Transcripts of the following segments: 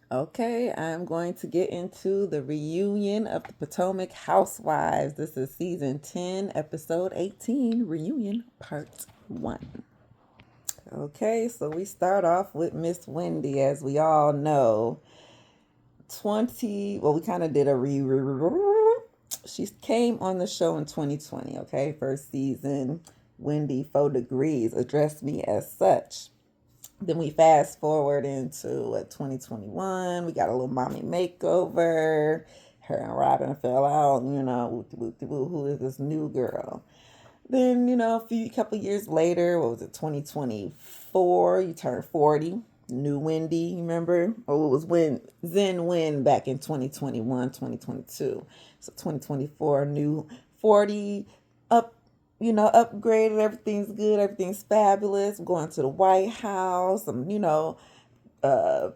Okay, I'm going to get into the reunion of the Potomac Housewives. This is season 10, episode 18, reunion part 1. Okay, so we start off with Miss Wendy, as we all know. We kind of did a She came on the show in 2020, okay? First season, Wendy 4 Degrees addressed me as such. Then we fast forward into 2021. We got a little mommy makeover. Her and Robin fell out. Who is this new girl? Then, a couple years later, what was it, 2024? You turned 40. New Wendy, remember? Oh, it was when Zen Win back in 2021, 2022. So 2024, new 40, up, upgraded. Everything's good. Everything's fabulous. I'm going to the White House. Uh,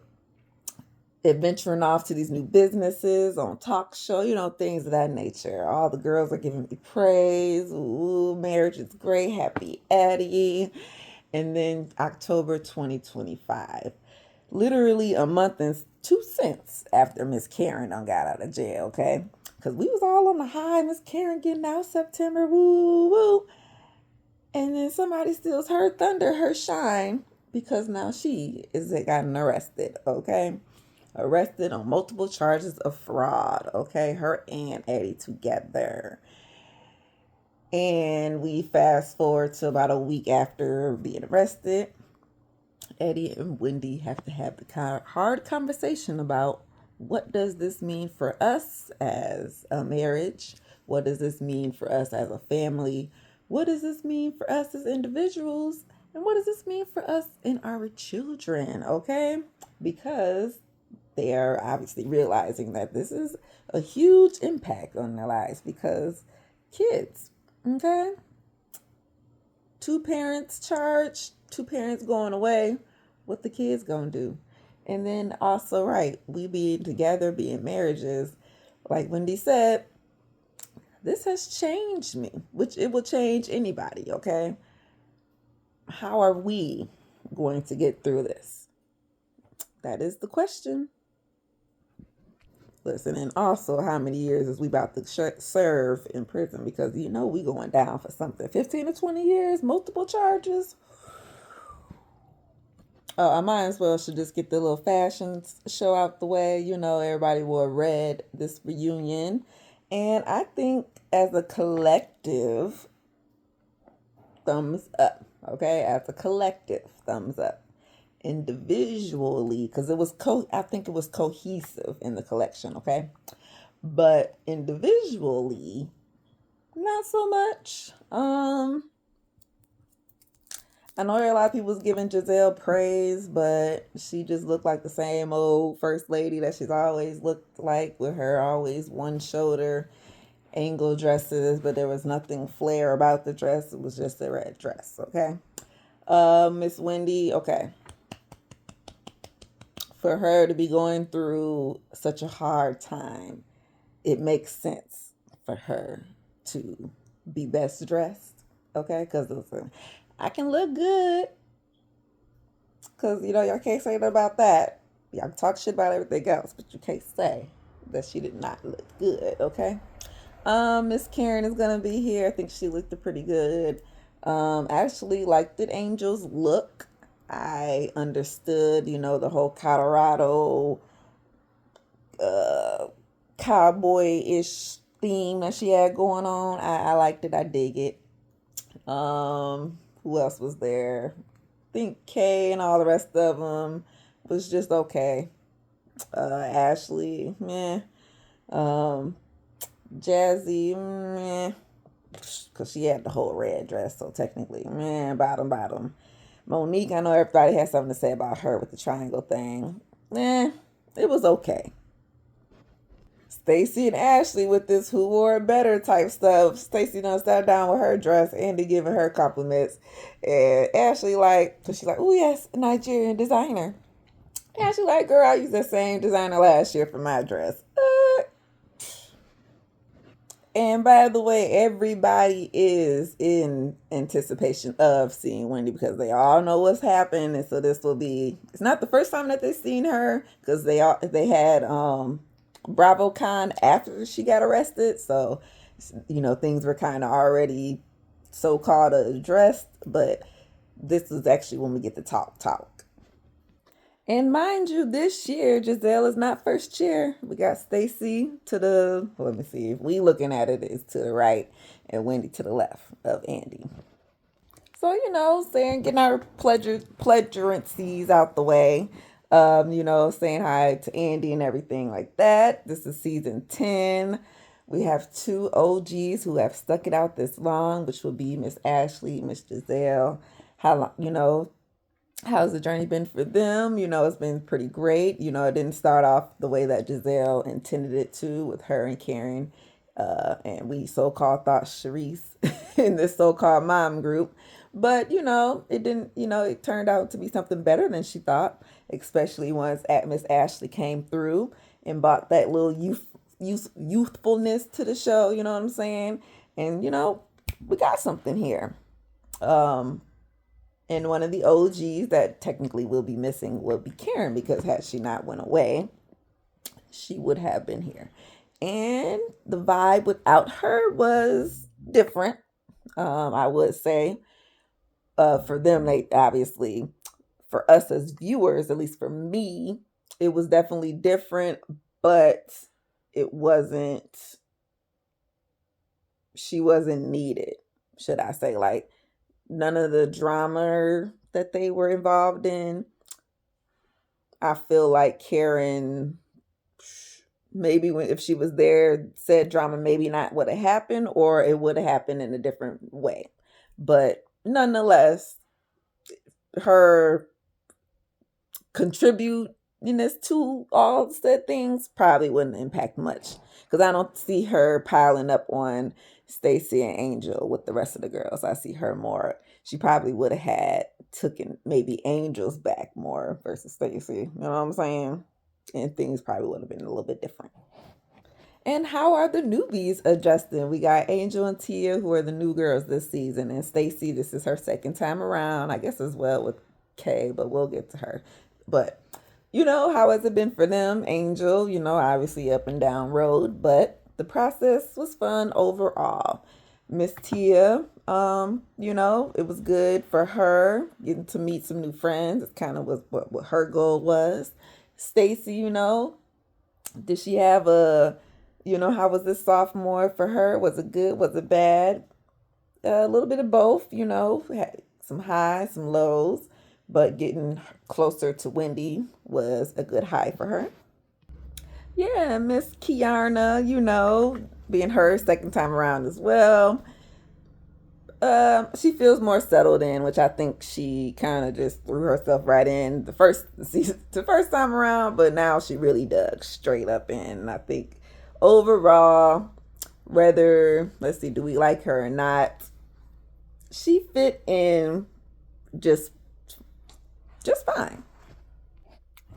adventuring off to these new businesses on talk show, things of that nature. All the girls are giving me praise. Ooh, marriage is great. Happy Eddie. And then October 2025. Literally a month and 2 cents after Miss Karen done got out of jail, okay? Because we was all on the high, Miss Karen getting out September, woo, woo. And then somebody steals her thunder, her shine, because now she is gotten arrested, okay? Arrested on multiple charges of fraud, okay? Her and Eddie together. And we fast forward to about a week after being arrested. Eddie and Wendy have to have the hard conversation about what does this mean for us as a marriage? What does this mean for us as a family? What does this mean for us as individuals? And what does this mean for us and our children? Okay? Because they are obviously realizing that this is a huge impact on their lives because kids, okay? Two parents charged, two parents going away. What the kids gonna do? And then also, right, we being together, being marriages, like Wendy said, this has changed me, which it will change anybody, okay? How are we going to get through this? That is the question. Listen, and also how many years is we about to serve in prison? Because we going down for something. 15 to 20 years, multiple charges. I might as well should just get the little fashion show out the way. Everybody wore red this reunion. And I think as a collective, thumbs up. Okay? As a collective, thumbs up. Individually, because I think it was cohesive in the collection, okay? But individually, not so much. I know a lot of people was giving Giselle praise, but she just looked like the same old first lady that she's always looked like, with her always one shoulder angle dresses, but there was nothing flair about the dress. It was just a red dress, okay? Miss Wendy, okay. For her to be going through such a hard time, it makes sense for her to be best dressed, okay? Because listen, I can look good. Because, y'all can't say nothing about that. Y'all can talk shit about everything else, but you can't say that she did not look good, okay? Miss Karen is going to be here. I think she looked pretty good. Actually, like, did Angel's look? I understood, the whole Colorado uh, cowboy-ish theme that she had going on. I liked it. I dig it. Who else was there? I think Kay and all the rest of them was just okay. Ashley, meh. Um, Jazzy, meh. Because she had the whole red dress, so technically, meh, bottom. Monique, I know everybody has something to say about her with the triangle thing. It was okay. Stacy and Ashley with this who wore it better type stuff. Stacy done sat down with her dress, Andy giving her compliments. And Ashley cause she's like, oh yes, Nigerian designer. Ashley like, girl, I used the same designer last year for my dress. And by the way, everybody is in anticipation of seeing Wendy because they all know what's happened, and so this will be. It's not the first time that they've seen her because they had BravoCon after she got arrested, so things were kind of already so called addressed, but this is actually when we get to talk. And mind you, this year Giselle is not first chair. We got Stacy to the, let me see, if we looking at it, is to the right and Wendy to the left of Andy. So, saying, getting our pleasurancies out the way. Saying hi to Andy and everything like that. This is season 10. We have two OGs who have stuck it out this long, which will be Miss Ashley, Miss Giselle. How long, how's the journey been for them? It's been pretty great. It didn't start off the way that Giselle intended it to with her and Karen. And we so-called thought Sharice in this so-called mom group. But, it didn't, it turned out to be something better than she thought, especially once Miss Ashley came through and brought that little youthfulness to the show, you know what I'm saying? And, we got something here. And one of the OGs that technically will be missing will be Karen, because had she not went away, she would have been here. And the vibe without her was different, I would say. For them, they obviously, for us as viewers, at least for me, it was definitely different, but it wasn't, she wasn't needed, should I say. Like, none of the drama that they were involved in, I feel like Karen, maybe if she was there, said drama maybe not would have happened, or it would have happened in a different way. But nonetheless, her contributiveness to all said things probably wouldn't impact much, because I don't see her piling up on Stacy and Angel with the rest of the girls. I see her more. She probably would have had taken maybe Angel's back more versus Stacy. You know what I'm saying? And things probably would have been a little bit different. And how are the newbies adjusting? We got Angel and Tia, who are the new girls this season, and Stacy, this is her second time around, I guess, as well with Kay, but we'll get to her. But how has it been for them? Angel, obviously up and down road, but the process was fun overall. Miss Tia, it was good for her getting to meet some new friends. It kind of was what her goal was. Stacy, did she have how was this sophomore for her? Was it good? Was it bad? A little bit of both, had some highs, some lows, but getting closer to Wendy was a good high for her. Yeah, Miss Kiarna, being her second time around as well. She feels more settled in, which I think she kind of just threw herself right in the first time around, but now she really dug straight up in. And I think overall, whether, let's see, do we like her or not, she fit in just fine.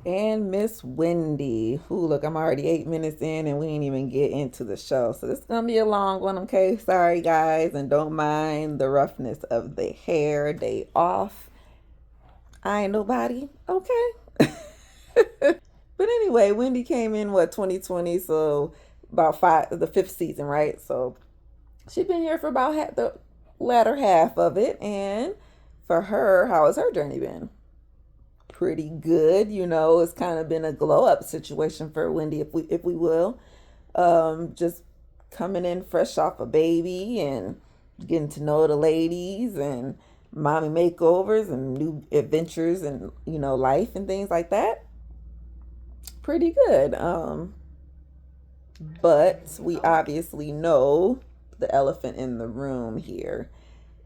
And Miss Wendy, who, look, I'm already 8 minutes in and we ain't even get into the show. So this is going to be a long one, okay? Sorry, guys. And don't mind the roughness of the hair. Day off. I ain't nobody, okay? But anyway, Wendy came in, 2020? So about the fifth season, right? So she's been here for about the latter half of it. And for her, how has her journey been? Pretty good. It's kind of been a glow up situation for Wendy, if we will. Just coming in fresh off a baby and getting to know the ladies and mommy makeovers and new adventures and life and things like that. Pretty good. But we obviously know the elephant in the room here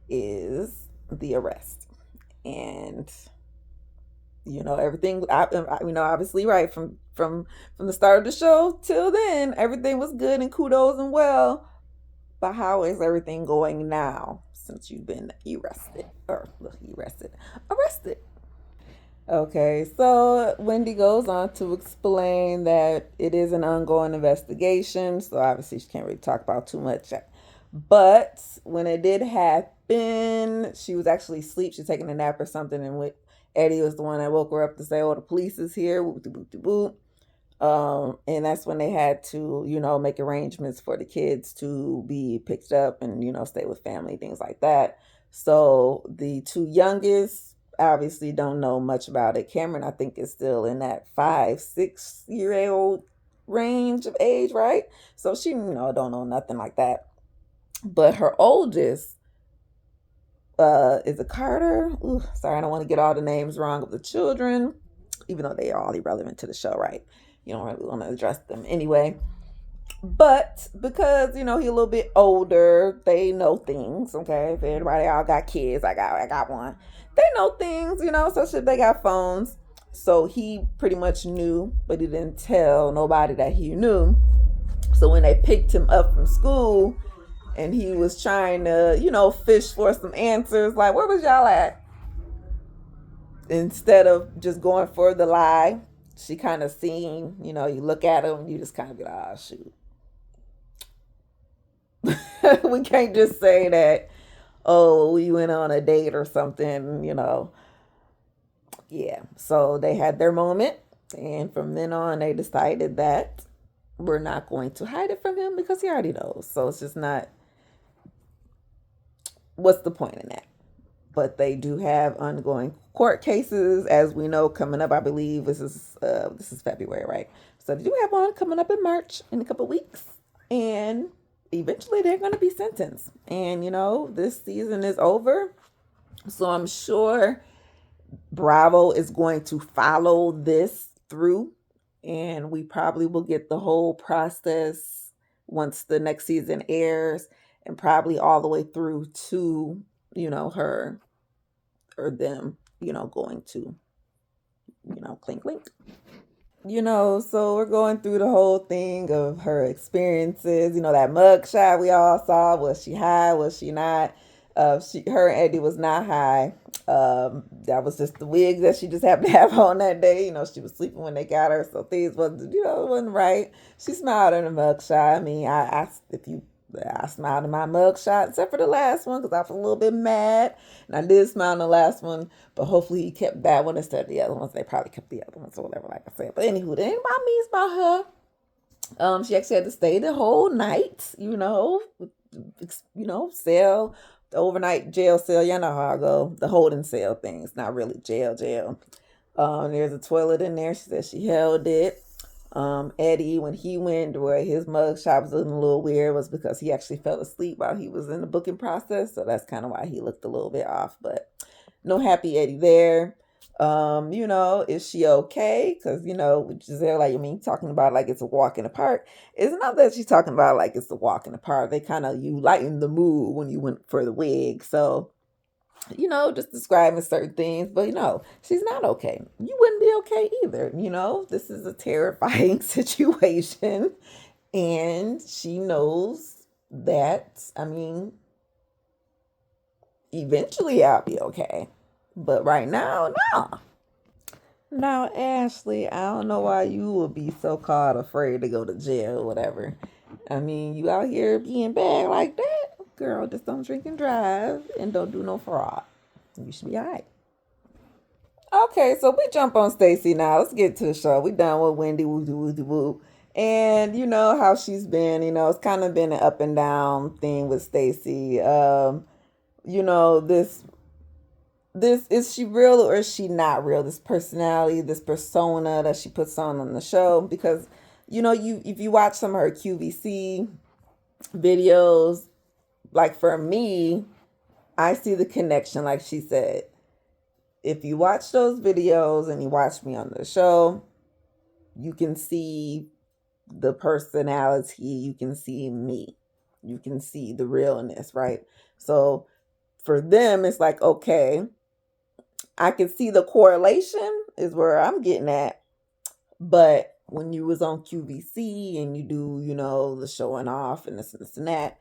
is the arrest. And everything, obviously, right, from the start of the show till then, everything was good and kudos and well. But how is everything going now since you've been arrested? Okay, so Wendy goes on to explain that it is an ongoing investigation, so obviously she can't really talk about too much. But when it did happen, she was actually asleep. She's taking a nap or something, and Eddie was the one that woke her up to say, "Oh, the police is here." Whoop de whoop de whoop. And that's when they had to, make arrangements for the kids to be picked up and, stay with family, things like that. So the two youngest obviously don't know much about it. Cameron, I think, is still in that 5, 6 year old range of age, right? So she, don't know nothing like that. But her oldest is a Carter. Ooh, sorry, I don't want to get all the names wrong of the children, even though they are all irrelevant to the show, right? You don't really want to address them anyway. But because he's a little bit older, they know things. Okay, if everybody all got kids, I got one. They know things, So shit, they got phones. So he pretty much knew, but he didn't tell nobody that he knew. So when they picked him up from school, and he was trying to, fish for some answers, like, where was y'all at? Instead of just going for the lie, she kind of seen, you look at him, you just kind of be like, oh, shoot. We can't just say that, oh, we went on a date or something. Yeah. So they had their moment. And from then on, they decided that we're not going to hide it from him because he already knows. So it's just not, what's the point in that? But they do have ongoing court cases, as we know, coming up. I believe this is February, right? So they do have one coming up in March in a couple of weeks, and eventually they're going to be sentenced. And this season is over, so I'm sure Bravo is going to follow this through, and we probably will get the whole process once the next season airs, and probably all the way through to her or them, going to, clink clink. So we're going through the whole thing of her experiences. That mug shot we all saw. Was she high? Was she not? Her and Eddie was not high. That was just the wig that she just happened to have on that day. She was sleeping when they got her, so things wasn't, it wasn't right. She smiled in the mug shot. I mean, I smiled in my mug shot, except for the last one, because I was a little bit mad. And I did smile in the last one, but hopefully he kept that one instead of the other ones. They probably kept the other ones or whatever, like I said. But anywho, it ain't about me, it's about her. She actually had to stay the whole night, cell, the overnight jail cell. You know how I go. The holding cell thing. It's not really jail. There's a toilet in there. She said she held it. Eddie, when he went where his mug shot was looking a little weird, was because he actually fell asleep while he was in the booking process. So that's kind of why he looked a little bit off. But no happy Eddie there. Is she okay? Because, Giselle, like, talking about like it's a walk in the park. It's not that she's talking about like it's a walk in the park. They kind of, you lighten the mood when you went for the wig. So, just describing certain things, but she's not okay. You wouldn't be okay either. This is a terrifying situation, and she knows that, eventually I'll be okay. But right now, no. Now, Ashley, I don't know why you would be so called afraid to go to jail or whatever. You out here being bad like that? Girl, just don't drink and drive and don't do no fraud. You should be all right. Okay, so we jump on Stacy now. Let's get to the show. We done with Wendy woo woo woo. And you know how she's been, it's kind of been an up and down thing with Stacy. This is she real or is she not real? This personality, this persona that she puts on the show, because you if you watch some of her QVC videos, like for me, I see the connection. Like she said, if you watch those videos and you watch me on the show, you can see the personality, you can see me, you can see the realness, right? So for them, it's like, okay, I can see the correlation is where I'm getting at. But when you was on QVC and you do, the showing off and this and that,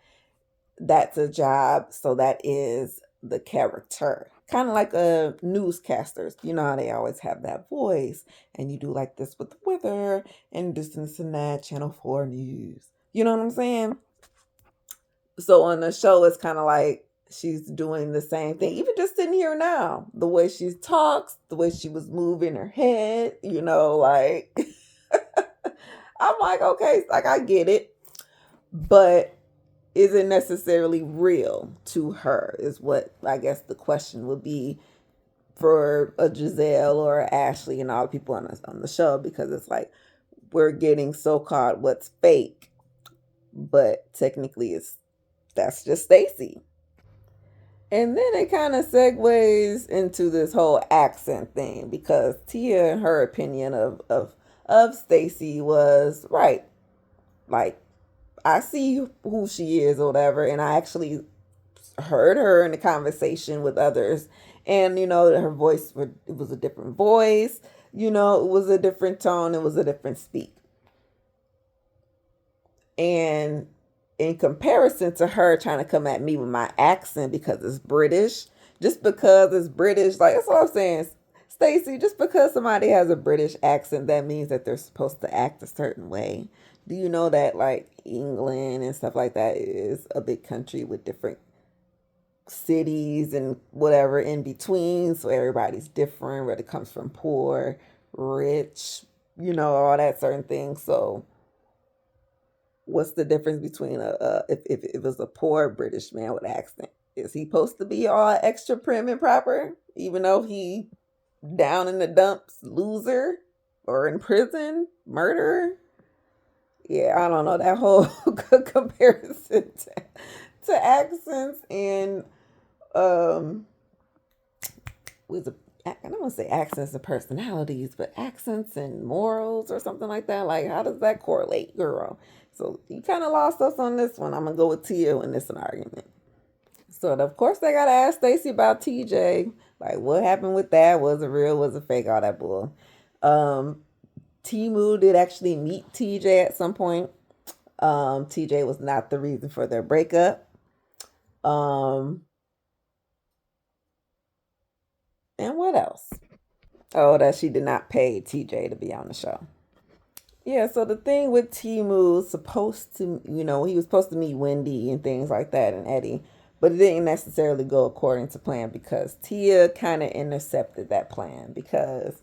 that's a job. So that is the character. Kind of like a newscasters. You know how they always have that voice, and you do like this with the weather and this and that, Channel 4 News. You know what I'm saying? So on the show, it's kind of like she's doing the same thing, even just in here now. The way she talks, the way she was moving her head, like I'm like, okay, like I get it, but is it necessarily real to her? Is what I guess the question would be for a Giselle or a Ashley and all the people on the show, because it's like we're getting so caught what's fake, but technically that's just Stacy. And then it kind of segues into this whole accent thing, because Tia, her opinion of Stacy was right. Like, I see who she is or whatever, and I actually heard her in a conversation with others, and her voice, it was a different voice, it was a different tone, it was a different speak. And in comparison to her trying to come at me with my accent because it's British, just because it's British, like that's what I'm saying. Stacey, just because somebody has a British accent, that means that they're supposed to act a certain way. Do you know that like England and stuff like that is a big country with different cities and whatever in between? So everybody's different, whether it comes from poor, rich, all that certain things. So what's the difference between if it was a poor British man with an accent? Is he supposed to be all extra prim and proper, even though he down in the dumps, loser, or in prison, murderer? Yeah, I don't know that whole comparison to accents and with I don't want to say accents and personalities, but accents and morals or something like that. Like, how does that correlate, girl? So you kind of lost us on this one. I'm gonna go with Tia in this argument. So of course they gotta ask Stacy about TJ. Like, what happened with that? Was it real? Was it fake? All that bull. Timu did actually meet TJ at some point. TJ was not the reason for their breakup. And what else? Oh, that she did not pay TJ to be on the show. Yeah, so the thing with Timu supposed to, he was supposed to meet Wendy and things like that and Eddie, but it didn't necessarily go according to plan because Tia kind of intercepted that plan because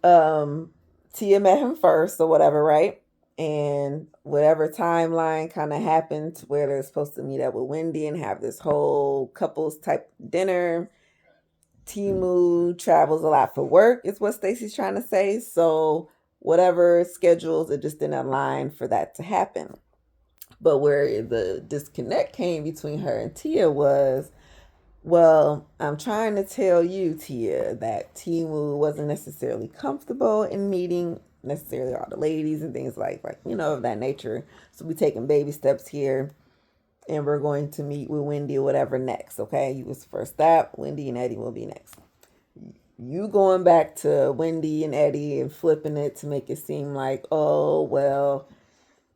Tia met him first or whatever, right? And whatever timeline kind of happened where they're supposed to meet up with Wendy and have this whole couples type dinner. Timu travels a lot for work, is what Stacy's trying to say. So whatever schedules, it just didn't align for that to happen. But where the disconnect came between her and Tia was, well, I'm trying to tell you, Tia, that Timu wasn't necessarily comfortable in meeting necessarily all the ladies and things like of that nature. So we taking baby steps here, and we're going to meet with Wendy or whatever next. Okay, you was first stop. Wendy and Eddie will be next. You going back to Wendy and Eddie and flipping it to make it seem like, oh well,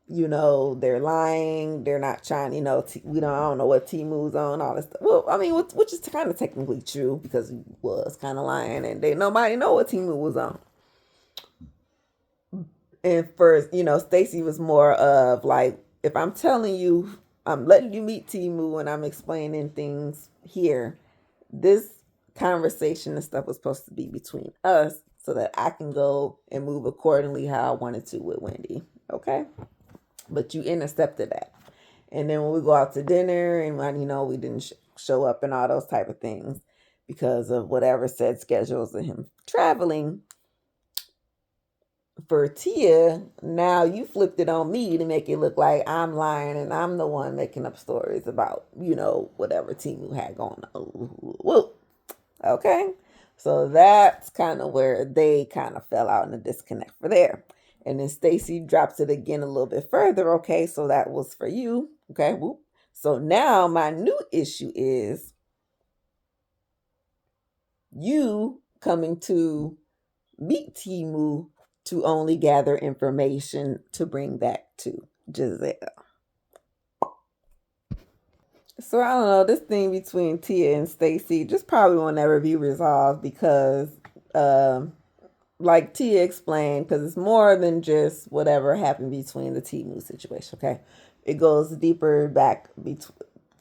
they're lying, they're not trying, we don't, I don't know what Timu's on, all this stuff. Well, I mean, which is kind of technically true because he was kind of lying, and nobody know what Timu was on. And first, Stacy was more of like, if I'm telling you, I'm letting you meet Timu and I'm explaining things here, this conversation and stuff was supposed to be between us so that I can go and move accordingly how I wanted to with Wendy. Okay? But you intercepted that. And then when we go out to dinner and when, we didn't show up and all those type of things because of whatever said schedules of him traveling, for Tia, now you flipped it on me to make it look like I'm lying and I'm the one making up stories about, whatever Timu had going on. Whoa. Okay. So that's kind of where they kind of fell out in the disconnect for there. And then Stacy drops it again a little bit further. Okay. So that was for you. Okay. Whoop. So now my new issue is you coming to meet Timu to only gather information to bring back to Giselle. So I don't know. This thing between Tia and Stacy just probably will never be resolved because, um, like Tia explained, because it's more than just whatever happened between the Timu situation. Okay, it goes deeper back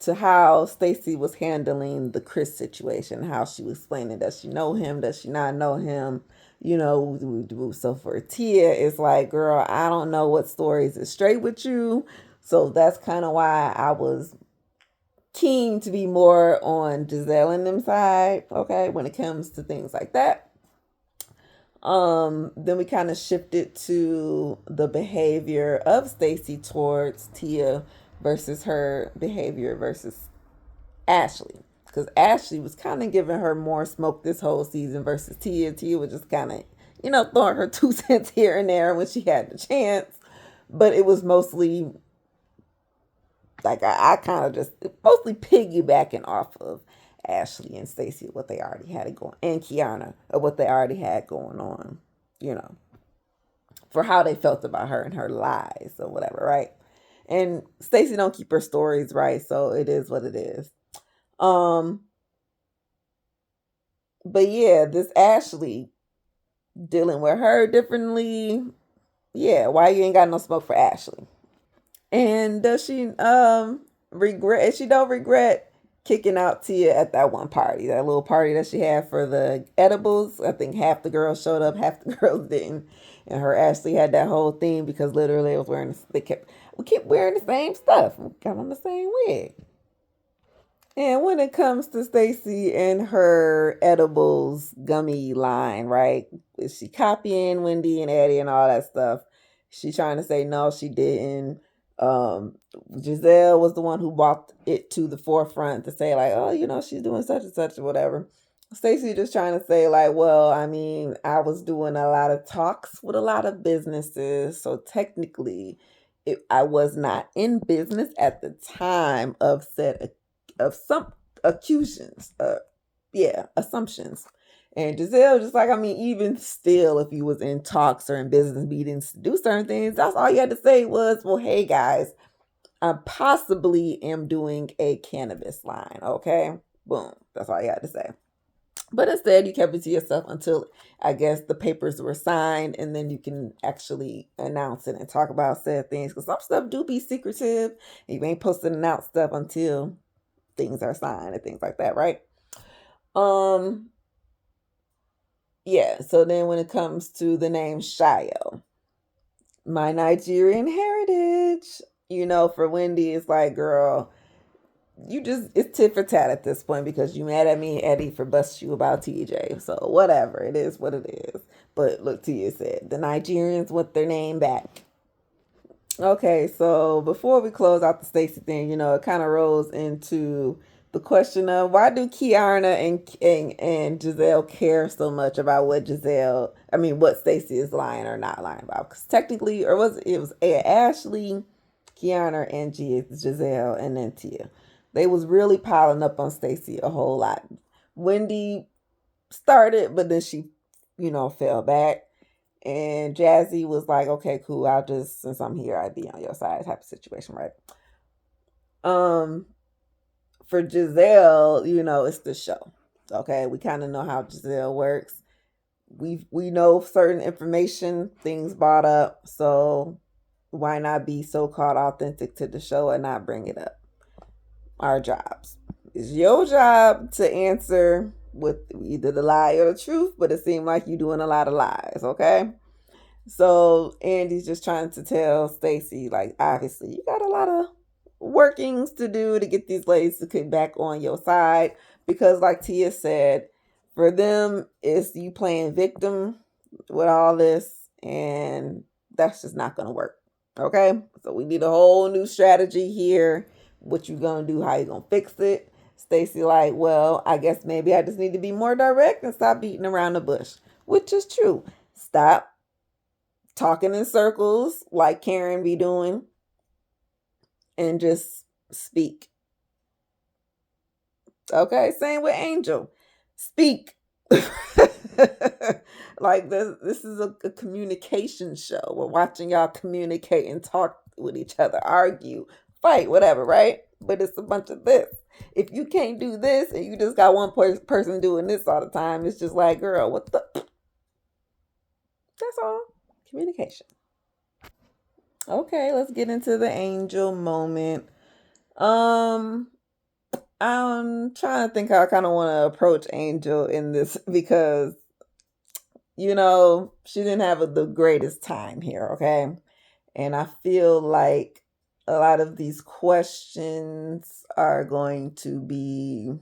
to how Stacy was handling the Chris situation, how she was explaining, does she know him, does she not know him, so for Tia, it's like, girl, I don't know what stories is straight with you. So that's kind of why I was keen to be more on Giselle and them side, okay, when it comes to things like that. Then we kind of shifted to the behavior of Stacy towards Tia versus her behavior versus Ashley. Because Ashley was kind of giving her more smoke this whole season versus Tia. Tia was just kind of, throwing her 2 cents here and there when she had the chance. But it was mostly like I kind of just mostly piggybacking off of Ashley and Stacey, what they already had it going, and Kiana, of what they already had going on, you know, for how they felt about her and her lies or whatever, right? And Stacey don't keep her stories right, so it is what it is. Um, but yeah, this Ashley dealing with her differently. Yeah, why you ain't got no smoke for Ashley? And does she regret? She don't regret kicking out Tia at that one party, that little party that she had for the edibles. I think half the girls showed up, half the girls didn't. And her Ashley had that whole thing because literally it was wearing. We keep wearing the same stuff. We got on the same wig. And when it comes to Stacy and her edibles gummy line, right? Is she copying Wendy and Eddie and all that stuff? She trying to say no, she didn't. Um, Giselle was the one who brought it to the forefront to say like, oh, she's doing such and such or whatever. Stacy just trying to say like, well, I mean, I was doing a lot of talks with a lot of businesses, so technically, I was not in business at the time of said of some accusations, yeah, assumptions. And Giselle just like, I mean, even still, if you was in talks or in business meetings to do certain things, that's all you had to say was, well, hey guys, I possibly am doing a cannabis line, okay? Boom. That's all you had to say. But instead, you kept it to yourself until I guess the papers were signed, and then you can actually announce it and talk about said things. Because some stuff do be secretive. You ain't supposed to announce stuff until things are signed and things like that, right? Um, yeah. So then, when it comes to the name Shayo, my Nigerian heritage, for Wendy, it's like, girl, it's tit for tat at this point because you mad at me, Eddie, for busting you about TJ. So whatever, it is what it is. But look, Tia said the Nigerians want their name back. Okay, so before we close out the Stacy thing, it kind of rolls into the question of why do Kiana and Giselle care so much about what Stacy is lying or not lying about? Because technically, or was Ashley, Kiana, and Giselle, and then Tia. They was really piling up on Stacy a whole lot. Wendy started, but then she, fell back. And Jazzy was like, okay, cool. Since I'm here, I'd be on your side type of situation, right? Um, for Giselle, it's the show. Okay, we kind of know how Giselle works. We know certain information, things brought up, so why not be so called authentic to the show and not bring it up? Our jobs. It's your job to answer with either the lie or the truth, but it seemed like you're doing a lot of lies, okay? So Andy's just trying to tell Stacy, like, obviously, you got a lot of workings to do to get these ladies to get back on your side. Because, like Tia said, for them, it's you playing victim with all this, and that's just not going to work. Okay? So we need a whole new strategy here. What you gonna do? How you gonna fix it? Stacy like, well, I guess maybe I just need to be more direct and stop beating around the bush, which is true. Stop talking in circles like Karen be doing and just speak. Okay, same with Angel. Speak. Like this is a communication show. We're watching y'all communicate and talk with each other, argue, fight, whatever, right? but it's a bunch of this. If you can't do this and you just got one person doing this all the time, it's just like, girl, what the? That's all. Communication. Okay, let's get into the angel moment. Um, I'm trying to think how I kind of want to approach Angel in this because, she didn't have the greatest time here, okay? And I feel like a lot of these questions are going to be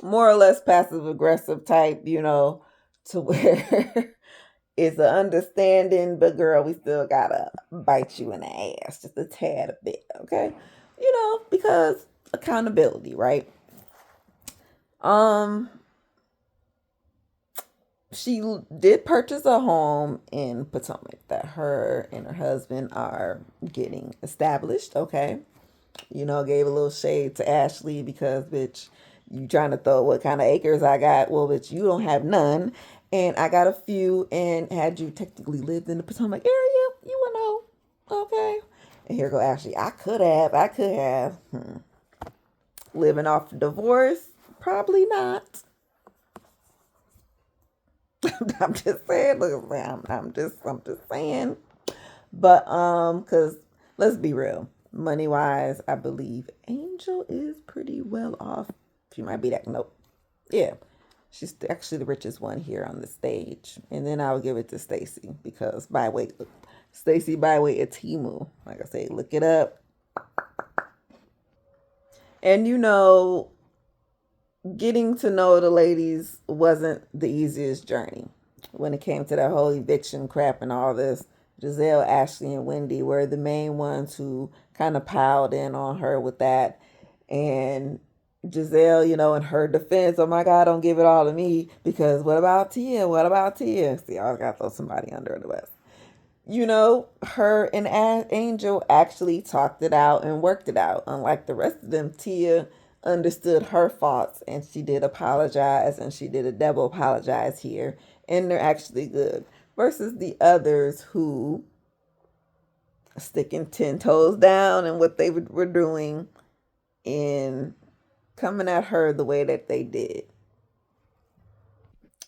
more or less passive aggressive type, to where it's an understanding, but girl, we still gotta bite you in the ass just a tad a bit, okay? Because accountability, right? Um, she did purchase a home in Potomac that her and her husband are getting established, okay? Gave a little shade to Ashley because, bitch, you trying to throw what kind of acres I got? Well, bitch, you don't have none. And I got a few. And had you technically lived in the Potomac area, you would know. Okay. And here go Ashley. I could have. Living off divorce? Probably not. I'm just saying. Look, I'm just saying. But cause let's be real. Money wise, I believe Angel is pretty well off. She might be that. Nope. Yeah. She's actually the richest one here on the stage. And then I'll give it to Stacy because Stacy by way of Timu. Like I say, look it up. And getting to know the ladies wasn't the easiest journey when it came to that whole eviction crap and all this. Giselle, Ashley, and Wendy were the main ones who kind of piled in on her with that. And Giselle, in her defense, oh my God, don't give it all to me because what about Tia? What about Tia? See, I got to throw somebody under the bus. Her and Angel actually talked it out and worked it out. Unlike the rest of them, Tia understood her faults and she did apologize and she did a double apologize here. And they're actually good. Versus the others who sticking 10 toes down and what they were doing and coming at her the way that they did.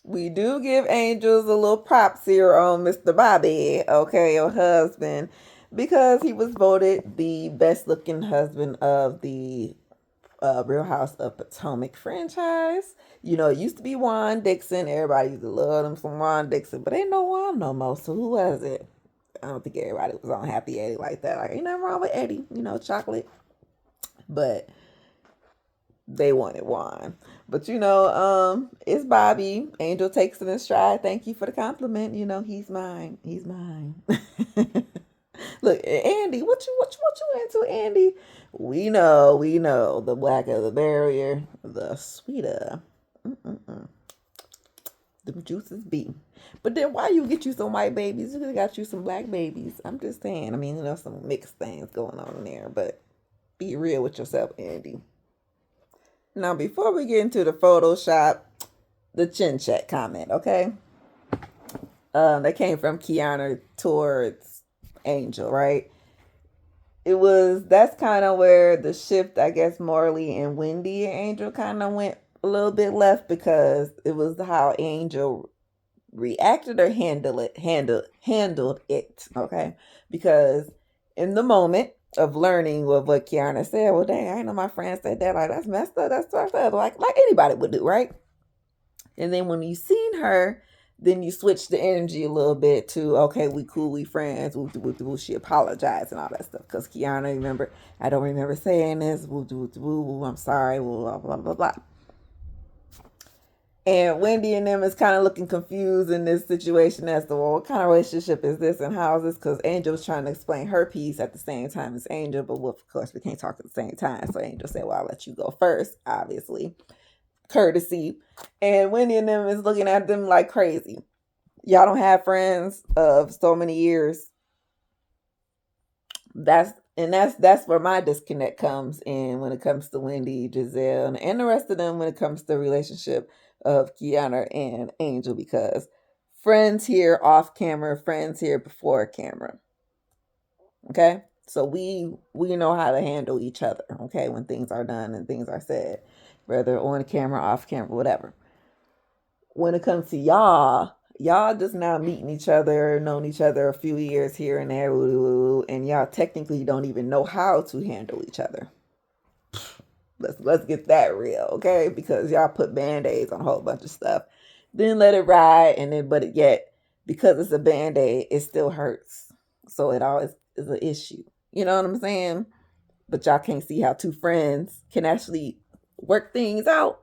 We do give Angels a little props here on Mr. Bobby, okay, your husband, because he was voted the best looking husband of the Real House of Potomac franchise. It used to be Juan Dixon. Everybody used to love him from Juan Dixon, but ain't no Juan no more. So who was it? I don't think everybody was on Happy Eddie like that. Like, ain't nothing wrong with Eddie, chocolate. But they wanted Juan. But it's Bobby. Angel takes it in stride. Thank you for the compliment. He's mine. He's mine. Look, Andy, what you into, Andy? We know. The blacker the barrier, the sweeter. The juices be. But then why you get you some white babies? You could have got you some black babies. I'm just saying. I mean, some mixed things going on there. But be real with yourself, Andy. Now, before we get into the Photoshop, the chin check comment, okay? That came from Kiana towards Angel, right? That's kind of where the shift, I guess, Morley and Wendy and Angel kind of went a little bit left because it was how Angel reacted or handled it, okay? Because in the moment of learning of what Kiana said, well, dang, I didn't know my friend said that. Like, that's messed up. That's fucked up. Like anybody would do, right? And then when you seen her, then you switch the energy a little bit to, okay, we cool, we friends. She apologized and all that stuff. Because Kiana, remember, I don't remember saying this. I'm sorry. Blah, blah, blah, blah. And Wendy and them is kind of looking confused in this situation as to, well, what kind of relationship is this and how is this? Because Angel's trying to explain her piece at the same time as Angel, but of course we can't talk at the same time. So Angel said, well, I'll let you go first, obviously. Courtesy. And Wendy and them is looking at them like crazy. Y'all don't have friends of so many years. That's where my disconnect comes in when it comes to Wendy, Giselle, and the rest of them when it comes to the relationship of Kiana and Angel, because friends here off camera, friends here before camera. Okay? So we know how to handle each other, okay, when things are done and things are said, whether on camera, off camera, whatever. When it comes to y'all just now meeting each other, known each other a few years here and there, and y'all technically don't even know how to handle each other. Let's get that real, okay? Because y'all put band-aids on a whole bunch of stuff. Then let it ride, and then but yet because it's a band-aid, it still hurts. So it always is an issue. You know what I'm saying? But y'all can't see how two friends can actually work things out.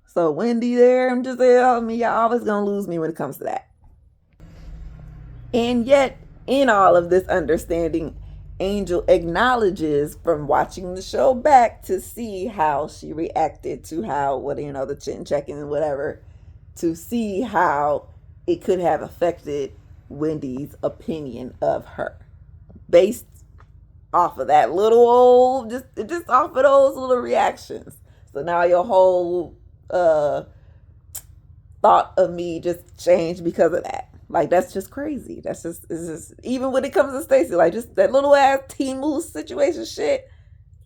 So Wendy there and Giselle, I mean, y'all always gonna lose me when it comes to that. And yet, in all of this understanding, Angel acknowledges from watching the show back to see how she reacted to how, what, you know, the chin checking and whatever, to see how it could have affected Wendy's opinion of her based off of that little old, just off of those little reactions. So now your whole thought of me just changed because of that. Like, that's just crazy. It's just, even when it comes to Stacey, like, just that little ass Timu situation shit.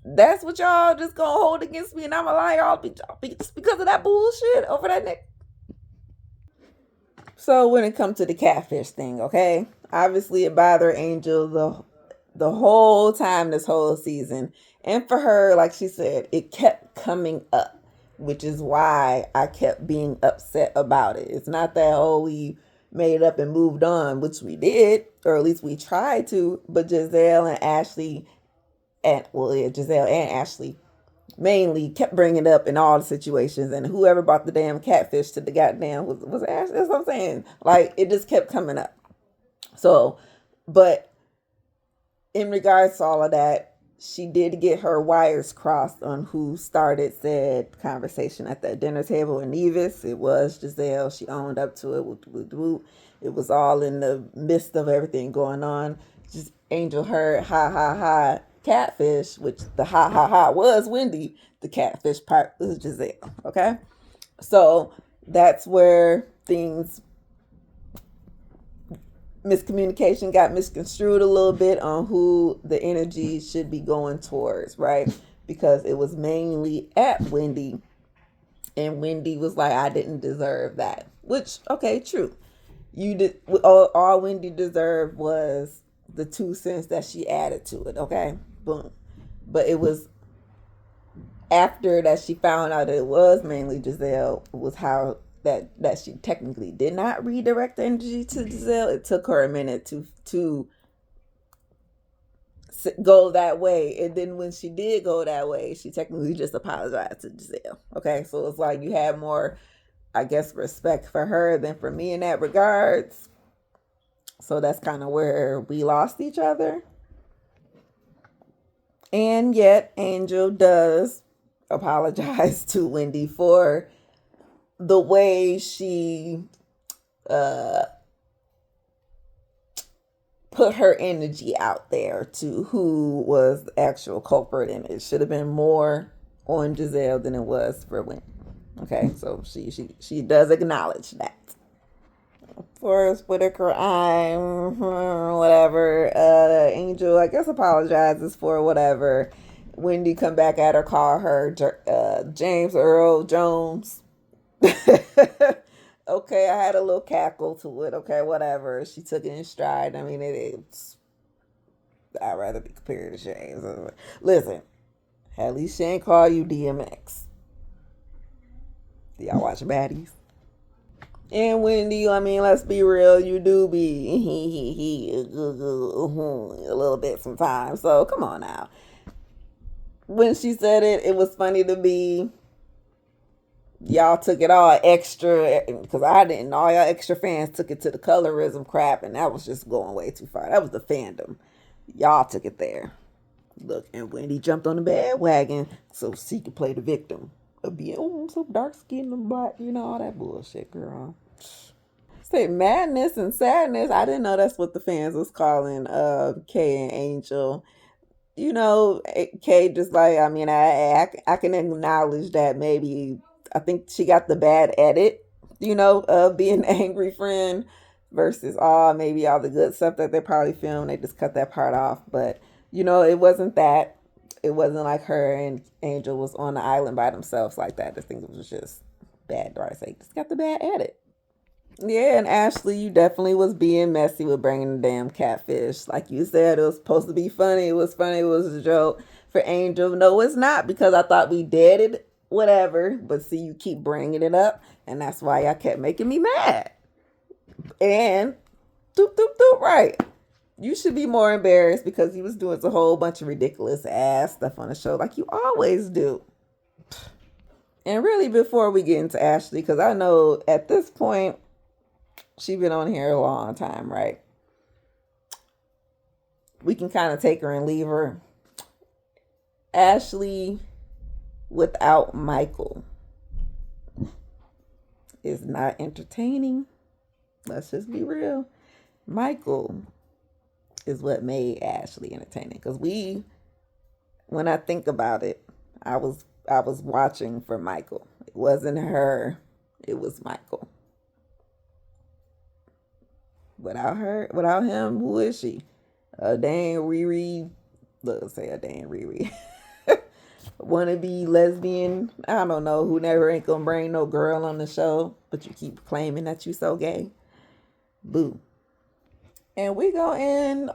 That's what y'all just gonna hold against me, and I'm a liar. I'll be just because of that bullshit over that neck. So when it comes to the catfish thing, okay, obviously it bothered Angel the whole time this whole season, and for her, like she said, it kept coming up, which is why I kept being upset about it. It's not that, oh, we made up and moved on, which we did, or at least we tried to, but Giselle and Ashley, and well, yeah, Giselle and Ashley mainly kept bringing it up in all the situations, and whoever brought the damn catfish to the goddamn was Ashley. That's what I'm saying. Like, it just kept coming up. So, but in regards to all of that, she did get her wires crossed on who started said conversation at that dinner table in Nevis. It was Giselle. She owned up to it. It was all in the midst of everything going on. Just Angel heard ha ha ha catfish, which the ha ha ha was Wendy. The catfish part was Giselle. Okay, so that's where things miscommunication got misconstrued a little bit on who the energy should be going towards, right? Because it was mainly at Wendy, and Wendy was like, I didn't deserve that. Which, okay, true. You did. All Wendy deserved was the 2 cents that she added to it. Okay, boom. But it was after that she found out that it was mainly Giselle, was how that she technically did not redirect the energy to Giselle. It took her a minute to go that way, and then when she did go that way, she technically just apologized to Giselle. Okay, so it's like you had more, I guess, respect for her than for me in that regards. So that's kind of where we lost each other. And yet Angel does apologize to Wendy for the way she put her energy out there to who was the actual culprit, and it should have been more on Giselle than it was for Wendy. Okay, so she does acknowledge that. Forrest Whitaker, I'm whatever. Angel, I guess, apologizes for whatever. Wendy come back at her, call her James Earl Jones. Okay, I had a little cackle to it. Okay, whatever. She took it in stride. I mean, it's I'd rather be compared to James. Listen, at least she ain't call you DMX. Do y'all watch Baddies? And Wendy, I mean, let's be real, you do be a little bit sometimes. So come on now. When she said it, it was funny to me. Y'all took it all extra, because I didn't. All y'all extra fans took it to the colorism crap, and that was just going way too far. That was the fandom. Y'all took it there. Look, and Wendy jumped on the bandwagon so she could play the victim of being, oh, I'm so dark skinned and black, you know, all that bullshit, girl. Say madness and sadness. I didn't know that's what the fans was calling Kay and Angel. You know, Kay just like, I mean, I can acknowledge that maybe I think she got the bad edit, you know, of being an angry friend. versus maybe all the good stuff that they probably filmed. They just cut that part off. But, it wasn't that. It wasn't like her and Angel was on the island by themselves like that. I think it was just bad. Or I say, just got the bad edit. Yeah, and Ashley, you definitely was being messy with bringing the damn catfish. Like you said, it was supposed to be funny. It was funny. It was a joke for Angel. No, it's not because I thought we did it. Whatever. But see, you keep bringing it up, and that's why y'all kept making me mad. And doop doop doop. Right. You should be more embarrassed because he was doing a whole bunch of ridiculous ass stuff on the show, like you always do. And really, before we get into Ashley, because I know at this point she been on here a long time, right? We can kind of take her and leave her. Ashley without Michael is not entertaining. Let's just be real. Michael is what made Ashley entertaining. Because when I think about it, I was watching for Michael. It wasn't her. It was Michael. Without him, who is she? A dang Riri. Let's say a dang Riri. Wanna be lesbian? I don't know. Who never ain't gonna bring no girl on the show, but you keep claiming that you so gay. Boo. And we going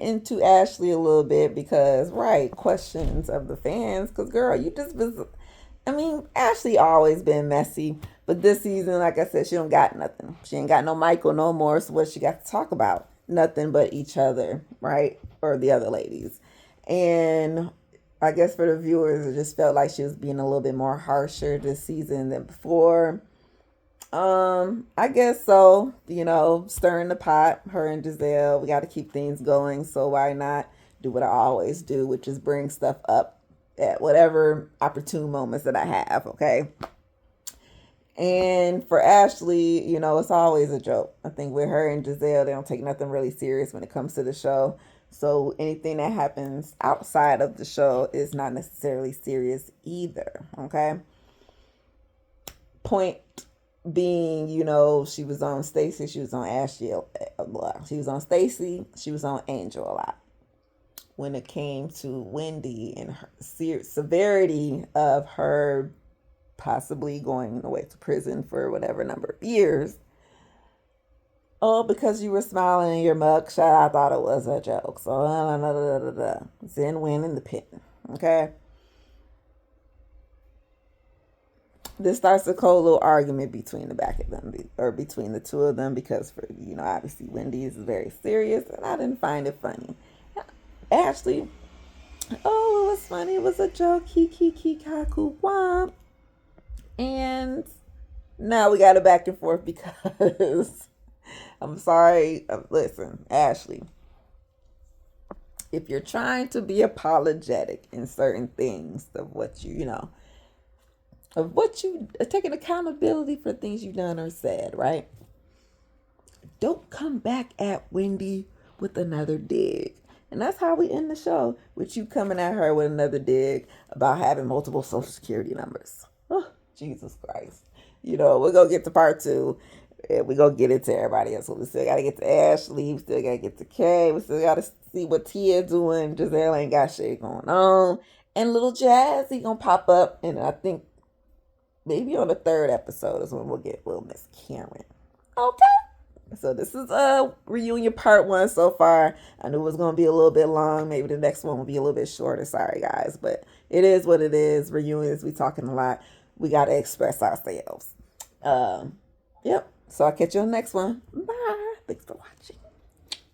into Ashley a little bit because, right, questions of the fans. Because, girl, you just was, Ashley always been messy. But this season, like I said, she don't got nothing. She ain't got no Michael no more. So what she got to talk about? Nothing but each other, right? Or the other ladies. And I guess for the viewers, it just felt like she was being a little bit more harsher this season than before. I guess so. Stirring the pot, her and Giselle. We got to keep things going. So why not do what I always do, which is bring stuff up at whatever opportune moments that I have, okay? And for Ashley, it's always a joke. I think with her and Giselle, they don't take nothing really serious when it comes to the show. So anything that happens outside of the show is not necessarily serious either, okay? Point being, she was on Stacy, she was on Ashley, she was on Stacy, she was on Angel a lot. When it came to Wendy and her severity of her possibly going away to prison for whatever number of years, because you were smiling in your mugshot, I thought it was a joke. So, Zen win in the pit, okay? This starts a cold little argument between the back of them, or between the two of them, because for obviously Wendy is very serious, and I didn't find it funny. Ashley, it was funny. It was a joke. Kiki kaku womp. And now we got a back and forth because I'm sorry. Listen, Ashley, if you're trying to be apologetic in certain things of what taking accountability for things you've done or said, right? Don't come back at Wendy with another dig. And that's how we end the show, with you coming at her with another dig about having multiple social security numbers. Oh, Jesus Christ. We're going to get to part 2. And we're going to get into everybody else. So we still got to get to Ashley. We still got to get to Kay. We still got to see what Tia doing. Giselle ain't got shit going on. And little Jazzy going to pop up. And I think maybe on the 3rd episode is when we'll get little Miss Karen. Okay. So this is a reunion part 1 so far. I knew it was going to be a little bit long. Maybe the next one will be a little bit shorter. Sorry, guys. But it is what it is. Reunions, we talking a lot. We got to express ourselves. Yep. So I'll catch you on the next one. Bye. Thanks for watching.